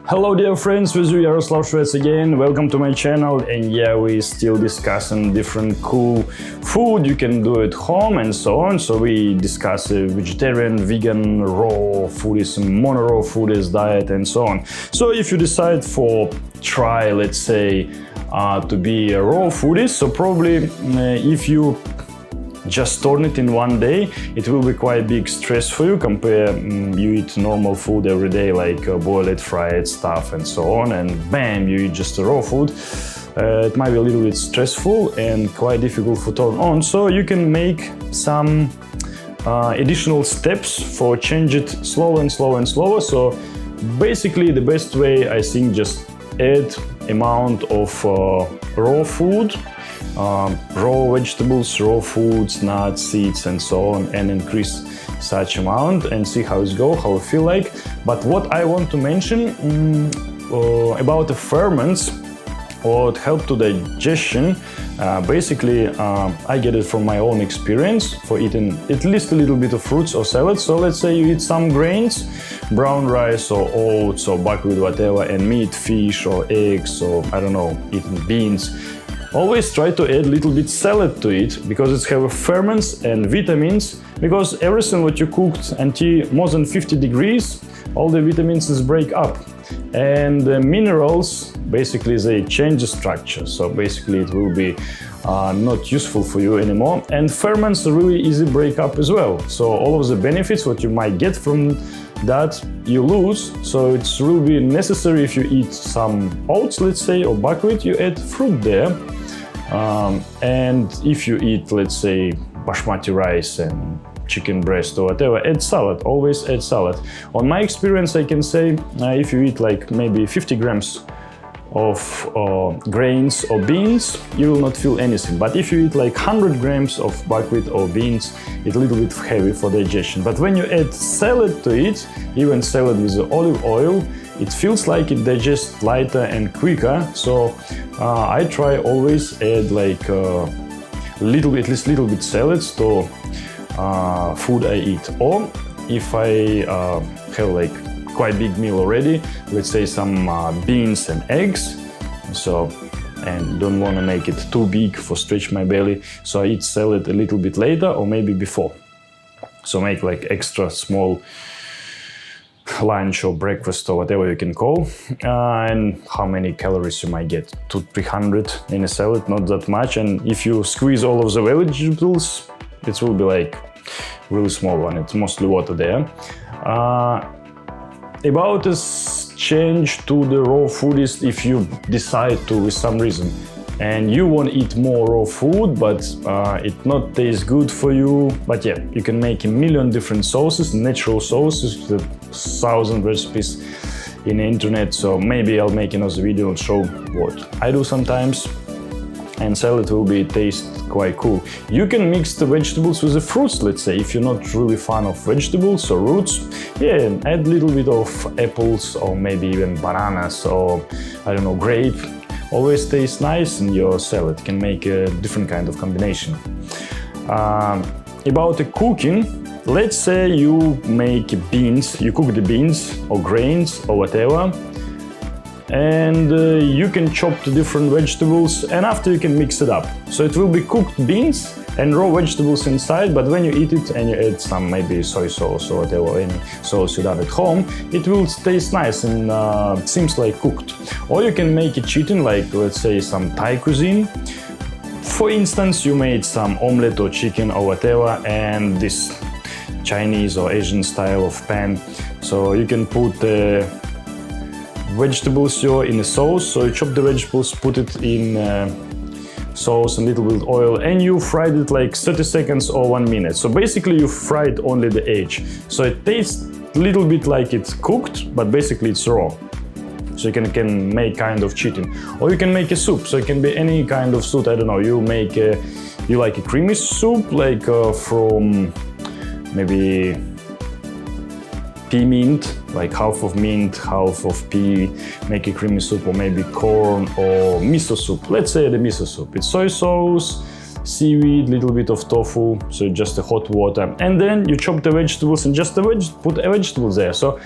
Hello dear friends, with you Yaroslav again. Welcome to my channel, and yeah, we still discussing different cool food you can do at home and so on. So we discuss vegetarian, vegan, raw foodism, mono-raw foodist diet and so on. So if you decide for try, let's say, to be a raw foodist, so probably if you just turn it in one day, it will be quite big stress for you. Compare you eat normal food every day, like boiled, fried stuff and so on, and bam, you eat just a raw food. It might be a little bit stressful and quite difficult to turn on. So you can make some additional steps for change it slow and slow and slower. So basically the best way, I think, just add amount of raw food, raw vegetables, raw foods, nuts, seeds and so on, and increase such amount and see how it goes, how it feel like. But what I want to mention about the ferments or help to digestion, basically I get it from my own experience for eating at least a little bit of fruits or salads. So let's say you eat some grains, brown rice or oats or buckwheat, whatever, and meat, fish or eggs, or I don't know, eating beans. Always try to add a little bit salad to it, because it have ferments and vitamins, because everything what you cooked until more than 50 degrees, all the vitamins break up. And the minerals, basically they change the structure, so basically it will be not useful for you anymore. And ferments really easy break up as well, so all of the benefits what you might get from that you lose. So it's really necessary, if you eat some oats, let's say, or buckwheat, you add fruit there. And if you eat, let's say, basmati rice and chicken breast or whatever, add salad, always add salad. On my experience, I can say if you eat like maybe 50 grams of grains or beans, you will not feel anything. But if you eat like 100 grams of buckwheat or beans, it's a little bit heavy for digestion. But when you add salad to it, even salad with the olive oil, it feels like it digests lighter and quicker. So I try always add like at least little bit salads to food I eat. Or if I have like quite big meal already, let's say some beans and eggs, so, and don't want to make it too big for stretch my belly, so I eat salad a little bit later or maybe before. So make like extra small lunch or breakfast or whatever you can call. And how many calories you might get? 200-300 in a salad, not that much. And if you squeeze all of the vegetables, it will be like really small one. It's mostly water there. About this change to the raw foodist, if you decide to with some reason and you want to eat more raw food, but it not tastes good for you, but yeah, you can make a million different sauces, natural sauces, the 1,000 recipes in the internet. So maybe I'll make another video and show what I do sometimes, and salad will be taste quite cool. You can mix the vegetables with the fruits, let's say, if you're not really fan of vegetables or roots. Yeah, add a little bit of apples or maybe even bananas or, I don't know, grape. Always tastes nice in your salad, can make a different kind of combination. About the cooking, let's say you make beans, you cook the beans or grains or whatever, and you can chop the different vegetables, and after you can mix it up. So it will be cooked beans and raw vegetables inside, but when you eat it and you add some maybe soy sauce or whatever, any sauce you done at home, it will taste nice and seems like cooked. Or you can make it cheating, like let's say some Thai cuisine. For instance, you made some omelette or chicken or whatever, and this Chinese or Asian style of pan. So you can put the vegetables in a sauce, so you chop the vegetables, put it in sauce and a little bit of oil, and you fried it like 30 seconds or 1 minute. So basically you fried only the edge, so it tastes a little bit like it's cooked, but basically it's raw. So you can make kind of cheating. Or you can make a soup, so it can be any kind of soup. I don't know, you make you like a creamy soup, like from maybe pea mint, like half of mint, half of pea, make a creamy soup, or maybe corn or miso soup. Let's say the miso soup. It's soy sauce, seaweed, little bit of tofu, so just a hot water. And then you chop the vegetables and just put the vegetables there. So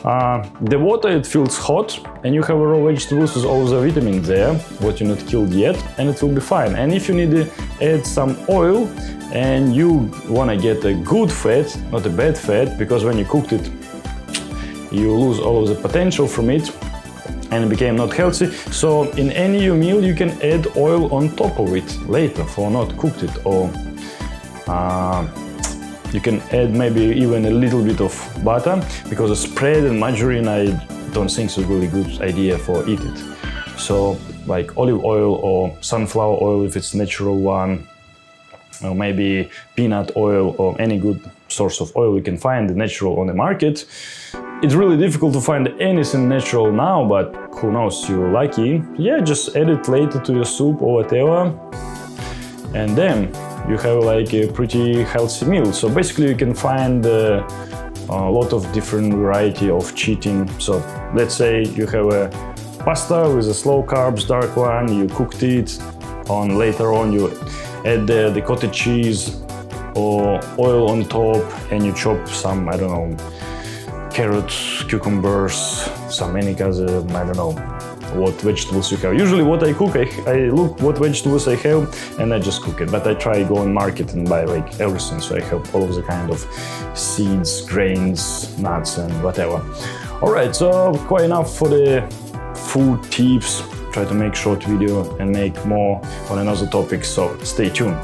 The water, it feels hot, and you have raw vegetables with all the vitamins there, what you're not killed yet, and it will be fine. And if you need to add some oil and you want to get a good fat, not a bad fat, because when you cooked it, you lose all of the potential from it and it became not healthy. So in any meal you can add oil on top of it later for not cooked it, or you can add maybe even a little bit of butter, because a spread and margarine I don't think is a really good idea for eat it. So like olive oil or sunflower oil if it's natural one, or maybe peanut oil or any good source of oil you can find natural on the market. It's really difficult to find anything natural now, but who knows, you're lucky. Yeah, just add it later to your soup or whatever, and then you have like a pretty healthy meal. So basically you can find a lot of different variety of cheating. So let's say you have a pasta with a slow carbs, dark one, you cooked it, on later on you add the cottage cheese or oil on top, and you chop some, I don't know, carrots, cucumbers, some any other, I don't know what vegetables you have. Usually what I cook, I look what vegetables I have and I just cook it. But I try go on market and buy like everything, so I have all of the kind of seeds, grains, nuts and whatever. Alright, so quite enough for the food tips. Try to make short video and make more on another topic, so stay tuned.